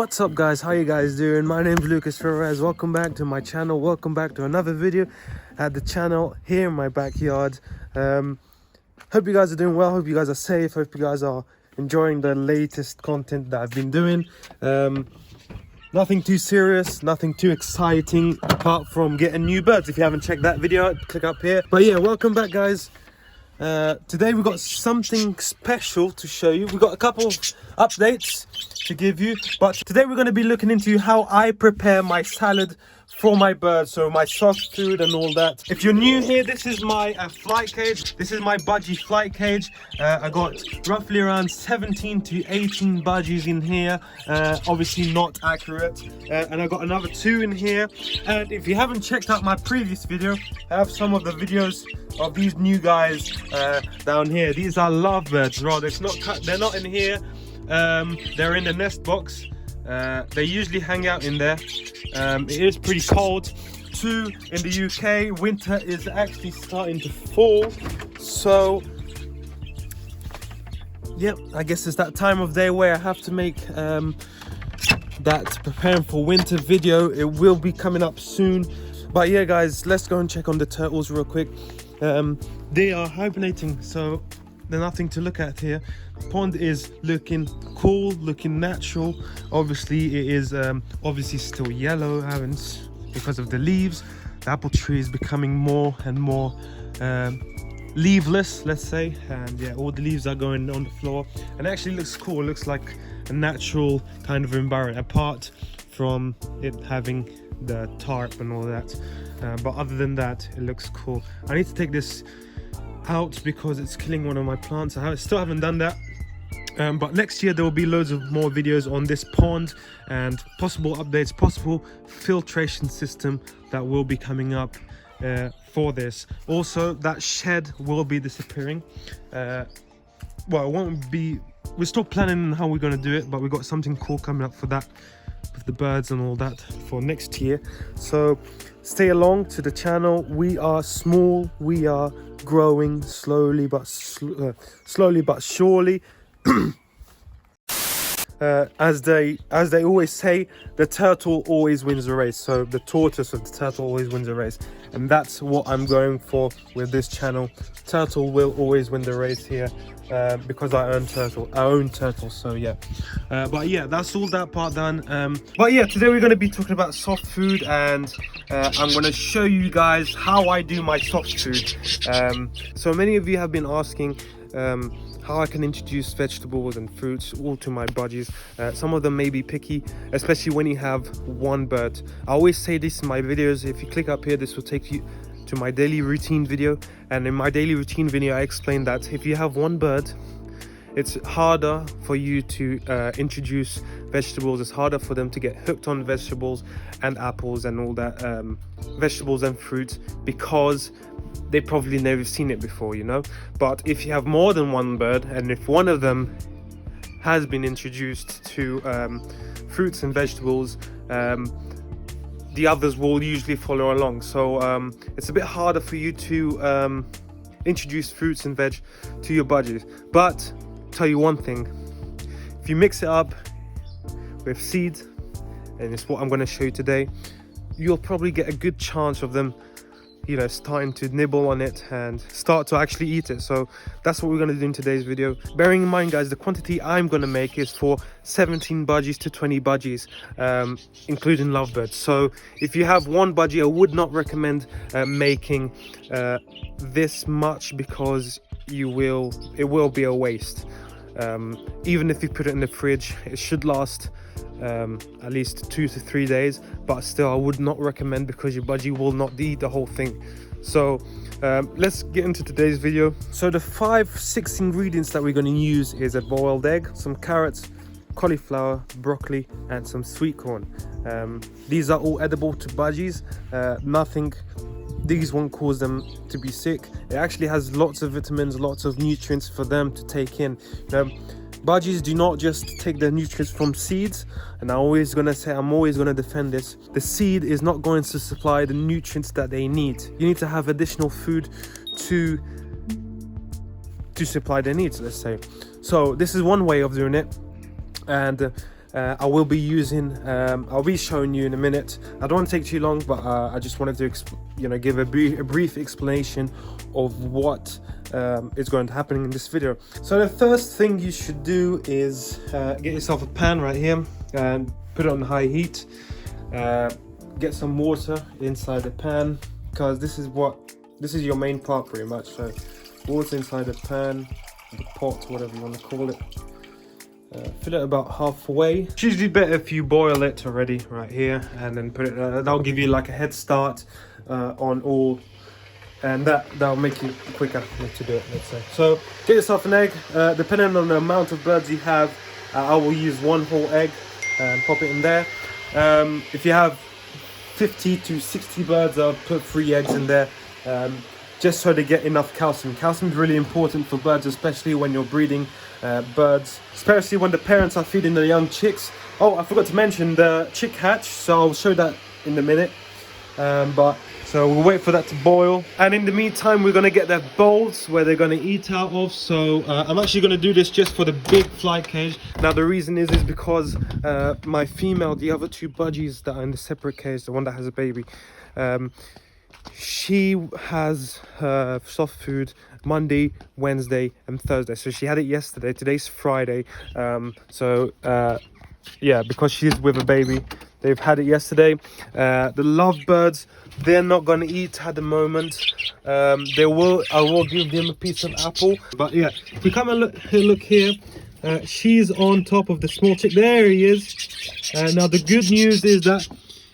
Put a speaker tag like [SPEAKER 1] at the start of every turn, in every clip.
[SPEAKER 1] What's up guys, how you guys doing? My name's Lucas Ferrez. Welcome back to my channel. Welcome back to another video at the channel here in my backyard. Hope you guys are doing well, hope you guys are safe, hope you guys are enjoying the latest content that I've been doing. Nothing too serious, nothing too exciting apart from getting new birds. If you haven't checked that video out, click up here. But yeah, welcome back guys. Today we've got something special to show you. We've got a couple of updates to give you, but today we're going to be looking into how I prepare my salad for my birds, so my soft food and all that. If you're new here, this is my flight cage. This is my budgie flight cage. I got roughly around 17 to 18 budgies in here, obviously not accurate, and I got another 2 in here. And if you haven't checked out my previous video, I have some of the videos of these new guys down here. These are lovebirds, rather. They're not in here. They're in the nest box. They usually hang out in there. It is pretty cold too in the UK. Winter is actually starting to fall, so yep, I guess it's that time of day where I have to make that preparing for winter video. It will be coming up soon. But yeah guys, let's go and check on the turtles real quick. They are hibernating, so there's nothing to look at here. Pond is looking cool, looking natural. Obviously it is obviously still yellow, because of the leaves. The apple tree is becoming more and more leafless, let's say, and yeah, all the leaves are going on the floor, and it actually looks cool. It looks like a natural kind of environment, apart from it having the tarp and all that, but other than that, it looks cool. I need to take this out because it's killing one of my plants. I still haven't done that, but next year there will be loads of more videos on this pond and possible updates, possible filtration system that will be coming up for this. Also, that shed will be disappearing. Well, it won't be, we're still planning how we're going to do it, but we've got something cool coming up for that, with the birds and all that, for next year. So stay along to the channel. We are small, we are growing slowly but surely. As they always say, the turtle always wins the race. So the tortoise of the turtle always wins the race, and that's what I'm going for with this channel. Turtle will always win the race here, because I own turtles. So yeah, but yeah, that's all that part done. But yeah, today we're going to be talking about soft food, and I'm going to show you guys how I do my soft food. So many of you have been asking how I can introduce vegetables and fruits all to my budgies. Some of them may be picky, especially when you have one bird. I always say this in my videos. If you click up here, this will take you to my daily routine video, and in my daily routine video I explain that if you have one bird, it's harder for you to introduce vegetables. It's harder for them to get hooked on vegetables and apples and all that, vegetables and fruits, because they probably never seen it before, you know. But if you have more than one bird, and if one of them has been introduced to fruits and vegetables, the others will usually follow along. So it's a bit harder for you to introduce fruits and veg to your budgies. But tell you one thing, if you mix it up with seeds, and it's what I'm going to show you today, you'll probably get a good chance of them, you know, starting to nibble on it and start to actually eat it. So that's what we're going to do in today's video. Bearing in mind guys, the quantity I'm going to make is for 17 budgies to 20 budgies, including lovebirds. So if you have one budgie, I would not recommend making this much, because it will be a waste. Even if you put it in the fridge, it should last at least 2 to 3 days, but still I would not recommend, because your budgie will not eat the whole thing. So let's get into today's video. So the 5-6 ingredients that we're going to use is a boiled egg, some carrots, cauliflower, broccoli, and some sweet corn. These are all edible to budgies. These won't cause them to be sick. It actually has lots of vitamins, lots of nutrients for them to take in. Budgies do not just take their nutrients from seeds, and I'm always going to defend this. The seed is not going to supply the nutrients that they need. You need to have additional food to supply their needs, let's say. So this is one way of doing it. And I will be using, I'll be showing you in a minute. I don't want to take too long, but I just wanted to give a brief explanation of what is going to happen in this video. So the first thing you should do is get yourself a pan right here and put it on high heat. Get some water inside the pan, because this is your main part pretty much. So water inside the pan, the pot, whatever you want to call it. Fill it about halfway. It's usually better if you boil it already right here and then put it, that'll give you like a head start on all, and that'll make you quicker to do it, let's say. So get yourself an egg, depending on the amount of birds you have. I will use one whole egg and pop it in there. If you have 50 to 60 birds, I'll put 3 eggs in there, just so they get enough calcium. Calcium is really important for birds, especially when you're breeding birds, especially when the parents are feeding the young chicks. Oh, I forgot to mention the chick hatch, so I'll show that in a minute. So we'll wait for that to boil, and in the meantime we're going to get their bowls where they're going to eat out of. So I'm actually going to do this just for the big fly cage. Now the reason is because my female, the other 2 budgies that are in the separate cage, the one that has a baby, she has her soft food Monday, Wednesday and Thursday. So she had it yesterday. Today's Friday. Yeah, because she's with a baby, they've had it yesterday. The lovebirds, they're not going to eat at the moment. I will give them a piece of apple. But yeah, if we come and look here, she's on top of the small chick. There he is. Now the good news is that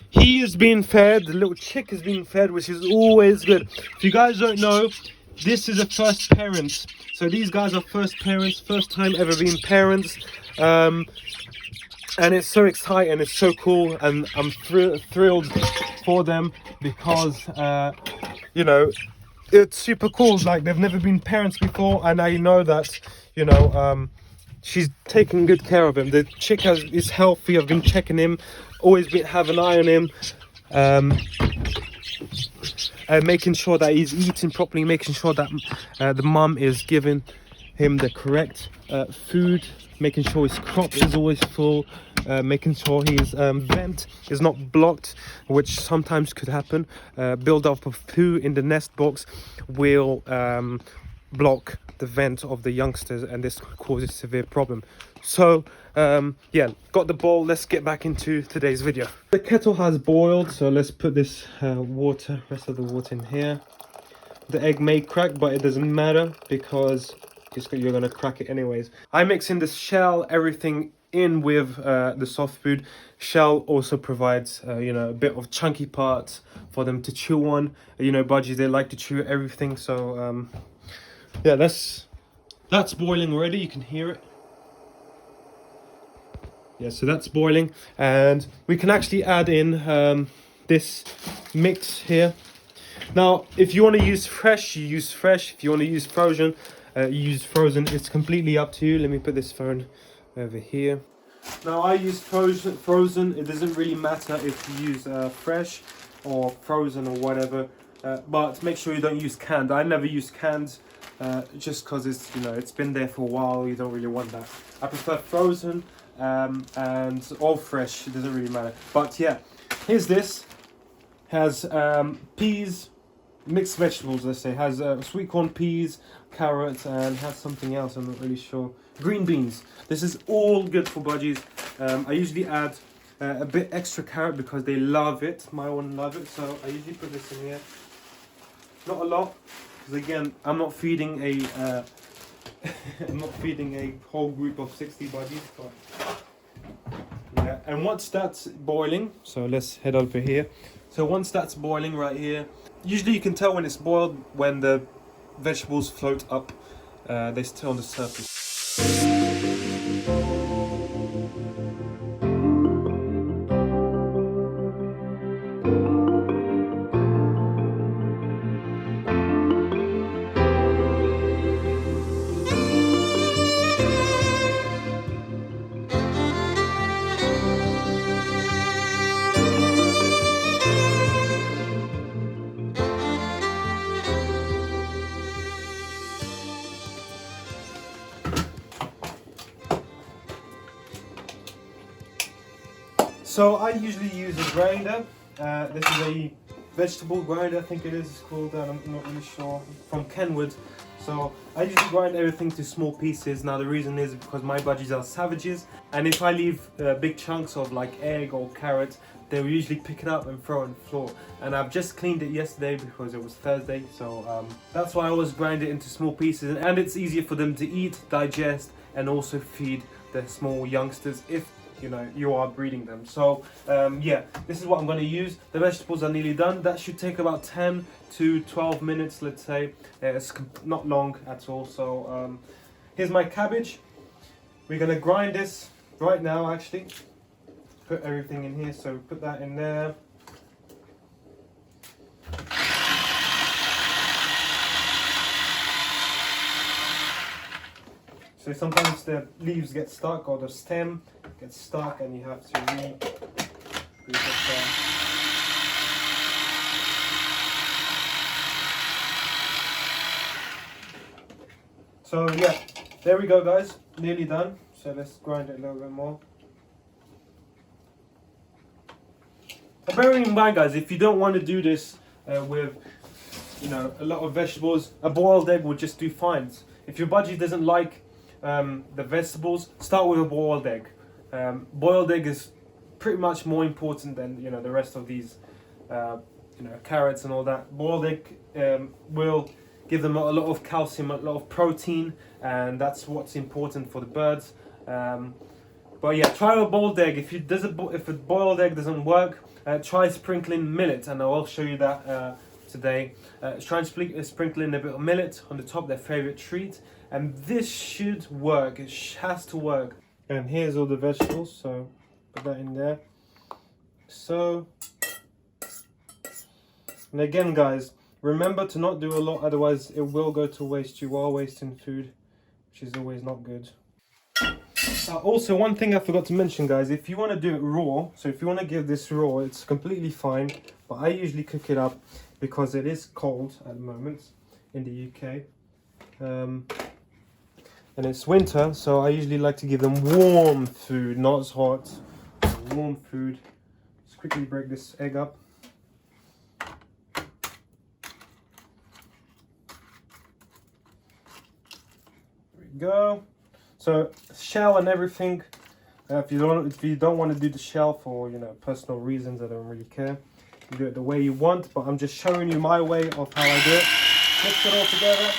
[SPEAKER 1] he is being fed, the little chick is being fed, which is always good. If you guys don't know, this is a first parent. So these guys are first parents, first time ever being parents. And it's so exciting, it's so cool, and I'm thrilled for them because, it's super cool. Like, they've never been parents before, and I know that, she's taking good care of him. The chick is healthy. I've been checking him, have an eye on him, and making sure that he's eating properly, making sure that the mum is giving him the correct food, making sure his crop is always full, making sure his vent is not blocked, which sometimes could happen. Build up of poo in the nest box will block the vent of the youngsters, and this causes severe problem. So yeah, got the bowl. Let's get back into today's video. The kettle has boiled, so let's put this rest of the water in here. The egg may crack, but it doesn't matter because you're gonna crack it anyways. I mix in the shell, everything in with the soft food. Shell also provides a bit of chunky parts for them to chew on. Budgies, they like to chew everything. So yeah, that's boiling already. You can hear it. Yeah, so that's boiling, and we can actually add in this mix here. Now, if you want to use fresh, you use fresh. If you want to use frozen, you use frozen. It's completely up to you. Let me put this phone over here. Now, I use frozen. It doesn't really matter if you use fresh or frozen or whatever, but make sure you don't use canned. I never use canned, just because it's been there for a while. You don't really want that. I prefer frozen and all fresh. It doesn't really matter. But yeah, here's this. Has peas, mixed vegetables, let's say. Has sweet corn, peas, carrots, and has something else, I'm not really sure. Green beans. This is all good for budgies. I usually add a bit extra carrot because they love it. My one love it, so I usually put this in here. Not a lot, because again, I'm not feeding a whole group of 60 budgies. But yeah, and once that's boiling, so let's head over here. So once that's boiling right here, usually you can tell when it's boiled when the vegetables float up. They stay on the surface. So I usually use a grinder. This is a vegetable grinder, I think it is. It's called. I'm not really sure. From Kenwood. So I usually grind everything to small pieces. Now the reason is because my budgies are savages, and if I leave big chunks of like egg or carrot, they will usually pick it up and throw it on the floor. And I've just cleaned it yesterday because it was Thursday, so that's why I always grind it into small pieces, and it's easier for them to eat, digest, and also feed the small youngsters if you are breeding them. So yeah, this is what I'm going to use. The vegetables are nearly done. That should take about 10 to 12 minutes, let's say. It's not long at all. So here's my cabbage. We're going to grind this right now, actually. Put everything in here, so put that in there. So sometimes the leaves get stuck or the stem gets stuck and you have to re-put it down. So yeah, there we go guys, nearly done. So let's grind it a little bit more. And bearing in mind guys, if you don't want to do this with a lot of vegetables, a boiled egg will just do fine. If your budgie doesn't like the vegetables, start with a boiled egg. Boiled egg is pretty much more important than the rest of these carrots and all that. Boiled egg will give them a lot of calcium, a lot of protein, and that's what's important for the birds. But yeah, try a boiled egg. If a boiled egg doesn't work, try sprinkling millet, and I'll show you that today. Try and sprinkle in a bit of millet on the top, their favorite treat, and this should work. It has to work. And here's all the vegetables, so put that in there. So, and again guys, remember to not do a lot, otherwise it will go to waste. You are wasting food, which is always not good. Also, one thing I forgot to mention guys, if you want to do it raw, so if you want to give this raw, it's completely fine, but I usually cook it up because it is cold at the moment in the UK. And it's winter, so I usually like to give them warm food, not as hot. Warm food. Let's quickly break this egg up. There we go. So shell and everything. If you don't want to do the shell for personal reasons, I don't really care. You do it the way you want, but I'm just showing you my way of how I do it. Mix it all together.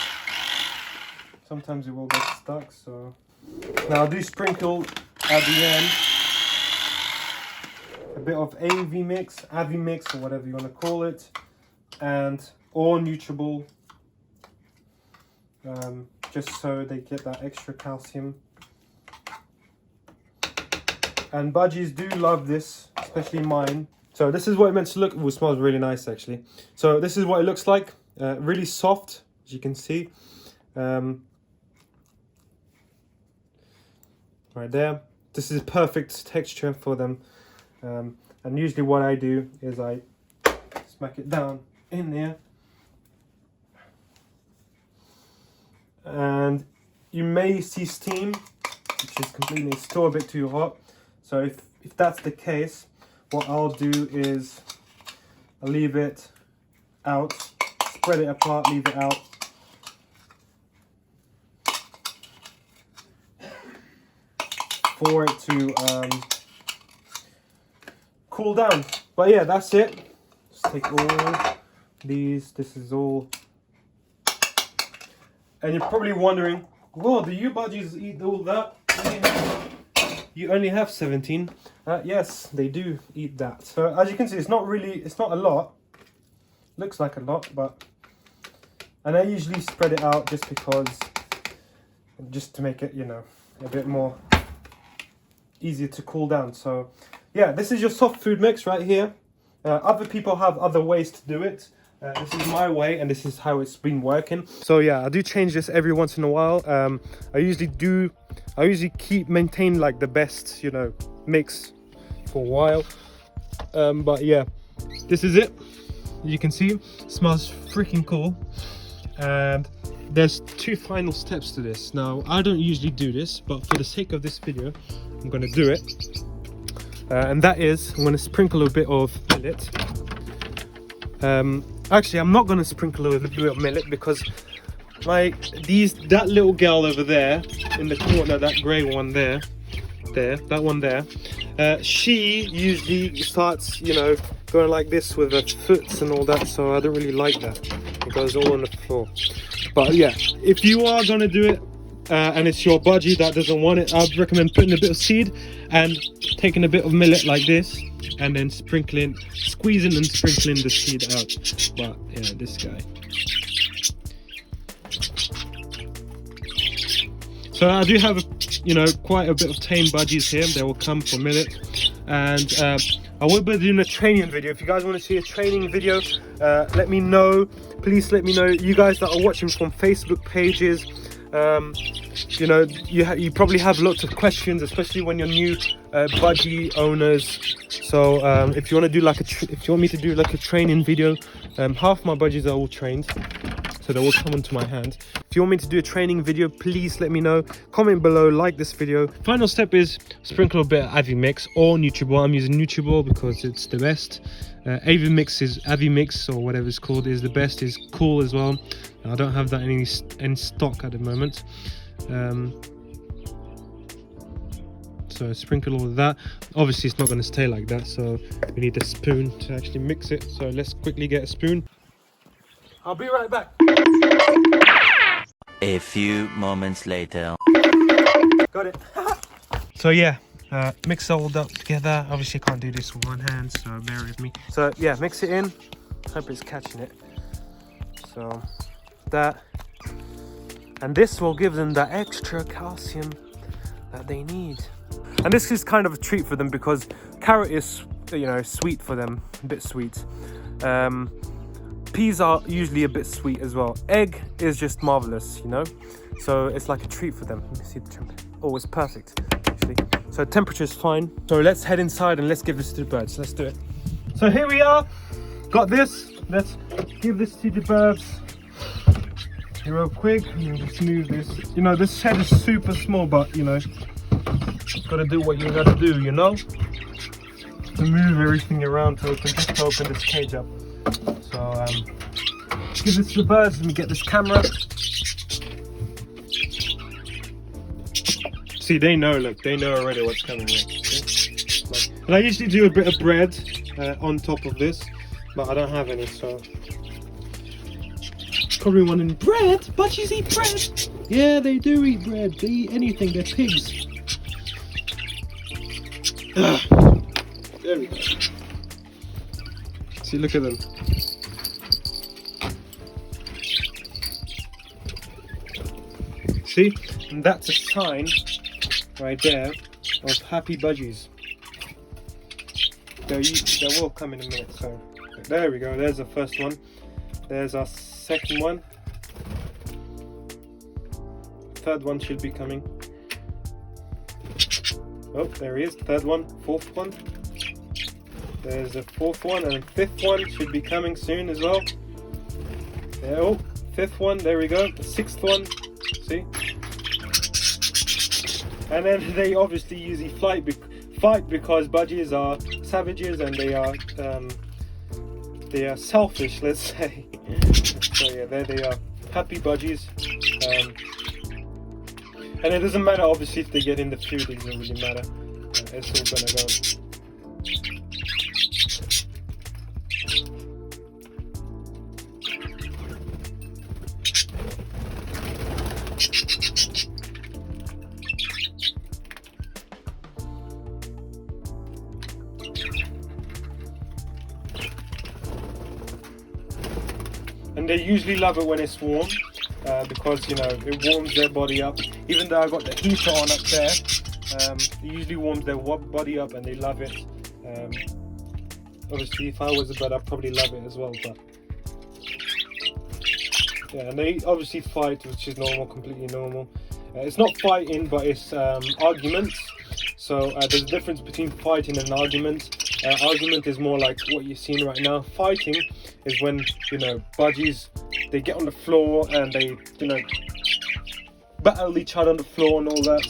[SPEAKER 1] Sometimes it will get stuck, so now I do sprinkle at the end a bit of AV mix, or whatever you want to call it, and or Nutriball, just so they get that extra calcium. And budgies do love this, especially mine. So this is what it meant to look. It smells really nice actually. So this is what it looks like, really soft, as you can see. Right there, this is perfect texture for them, and usually what I do is I smack it down in there, and you may see steam, which is completely still a bit too hot. So if that's the case, what I'll do is I'll leave it out, spread it apart, leave it out. For it to cool down. But yeah, that's it. Just take all these. This is all. And you're probably wondering, whoa, do you budgies eat all that? You only have 17. Yes, they do eat that. So as you can see, it's not a lot. Looks like a lot, but, and I usually spread it out just to make it, a bit more easier to cool down. So yeah, this is your soft food mix right here. Other people have other ways to do it. This is my way, and this is how it's been working. So yeah, I do change this every once in a while. I usually maintain like the best mix for a while, but yeah, this is it. You can see it smells freaking cool. And there's two final steps to this. Now I don't usually do this, but for the sake of this video I'm gonna do it. and that is I'm going to sprinkle a bit of millet. Actually, I'm not going to sprinkle a bit of millet because that little girl over there in the corner, that grey one there, that one there, she usually starts, you know, going like this with her foots and all that, so I don't really like that. It goes all on the floor. But yeah, if you are going to do it and it's your budgie that doesn't want it, I'd recommend putting a bit of seed and taking a bit of millet like this and then sprinkling, squeezing and sprinkling the seed out. But yeah, this guy. So I do have, you know, quite a bit of tame budgies here. They will come for millet, and I will be doing a training video. If you guys want to see a training video, let me know. Please let me know. You guys that are watching from Facebook pages, you know, you probably have lots of questions, especially when you're new budgie owners. So if you want to do like if you want me to do like a training video, half my budgies are all trained, so they will come into my hand. If you want me to do a training video, please let me know. Comment below, like this video. Final step is sprinkle a bit of Avimix or Nutriball. I'm using Nutriball because it's the best. Avimix or whatever it's called is the best. Is cool as well. I don't have that in stock at the moment. So sprinkle all of that. Obviously it's not going to stay like that, so we need a spoon to actually mix it. So let's quickly get a spoon. I'll be right back.
[SPEAKER 2] A few moments later.
[SPEAKER 1] Got it. So yeah, mix it all up together. Obviously I can't do this with one hand, so bear with me. So yeah, mix it in. Hope it's catching it. So that, and this will give them that extra calcium that they need. And this is kind of a treat for them because carrot is, you know, sweet for them, a bit sweet. Peas are usually a bit sweet as well. Egg is just marvelous, you know, so it's like a treat for them. Let me see the temperature. Oh, it's perfect actually. So temperature is fine. So let's head inside and let's give this to the birds. Let's do it. So here we are, got this. Let's give this to the birds real quick. And just move this. You know, this shed is super small, but you know, gotta do what you gotta do, you know, to move everything around to open this cage up. So give this to the birds. Let me get this camera. See, they know, look, they know already what's coming next. And I usually do a bit of bread on top of this, but I don't have any, so probably wanting bread. Budgies eat bread. Yeah, they do eat bread. They eat anything. They're pigs. There we go. See, look at them. See, and that's a sign right there of happy budgies. They will come in a minute. So there we go. There's the first one. There's our second one. Third one should be coming. Oh, there he is. Third one. Fourth one. There's a fourth one, and fifth one should be coming soon as well. Yeah, oh, fifth one. There we go. The sixth one. See. And then they obviously usually fight because budgies are savages and they are selfish, let's say. So yeah, there they are, happy budgies. And it doesn't matter obviously if they get in the food, it doesn't really matter. It's all gonna go. And they usually love it when it's warm, because you know it warms their body up. Even though I got the heater on up there, it usually warms their body up and they love it. Obviously, if I was a bird, I'd probably love it as well. But yeah, and they obviously fight, which is normal, completely normal. It's not fighting, but it's arguments. So there's a difference between fighting and argument. Argument is more like what you're seeing right now. Fighting is when, you know, budgies, they get on the floor and they, you know, battle each other on the floor and all that.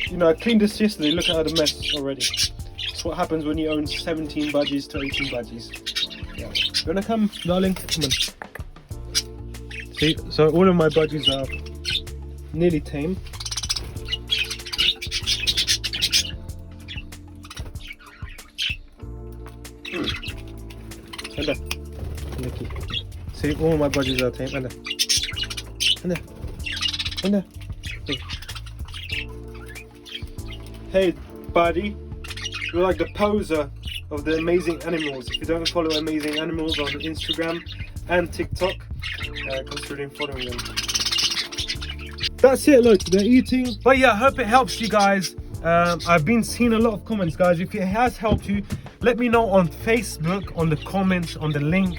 [SPEAKER 1] You know, I cleaned this yesterday. Look at the mess already. That's what happens when you own 17 budgies to 18 budgies. Yeah. You wanna come, darling? Come on. See, so all of my budgies are nearly tame. Anda. Nicky. See, all my budgies are tame. Anda. Anda. Anda. Hey, buddy. You're like the poser of the amazing animals. If you don't follow amazing animals on Instagram and TikTok, consider following them. That's it, look, they're eating. But yeah, I hope it helps you guys. I've been seeing a lot of comments, guys. If it has helped you, let me know on Facebook, on the comments, on the link.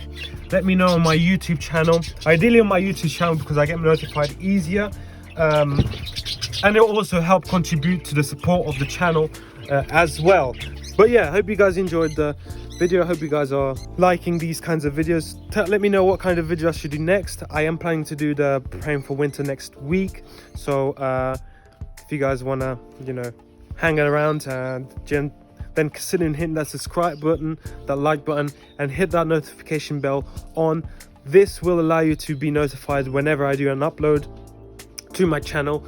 [SPEAKER 1] Let me know on my YouTube channel. Ideally on my YouTube channel because I get notified easier. And it will also help contribute to the support of the channel as well. But yeah, I hope you guys enjoyed the video. I hope you guys are liking these kinds of videos. Let me know what kind of video I should do next. I am planning to do the preparing for winter next week. So if you guys want to, you know, hang around and then consider hitting that subscribe button, that like button, and hit that notification bell on. This will allow you to be notified whenever I do an upload to my channel.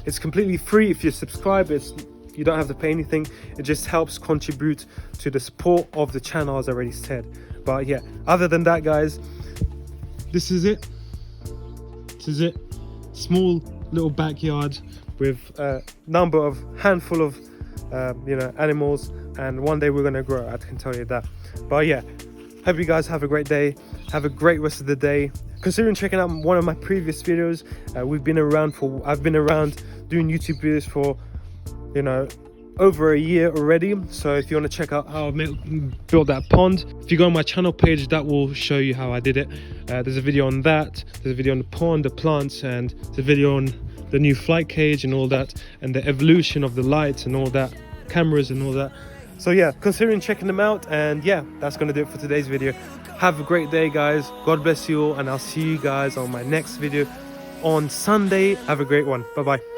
[SPEAKER 1] It's completely free. If you subscribe, you don't have to pay anything. It just helps contribute to the support of the channel, as I already said. But yeah, other than that, guys, this is it. Small little backyard with a handful of you know, animals, and one day we're gonna grow, I can tell you that. But yeah, hope you guys have a great day, have a great rest of the day. Considering checking out one of my previous videos, I've been around doing YouTube videos for, you know, over a year already. So if you want to check out how I built that pond, if you go on my channel page, that will show you how I did it. There's a video on that, there's a video on the pond, the plants, and there's a video on the new flight cage and all that, and the evolution of the lights and all that, cameras and all that. So yeah, considering checking them out. And yeah, that's gonna do it for today's video. Have a great day, guys. God bless you all, and I'll see you guys on my next video on Sunday. Have a great one. Bye bye.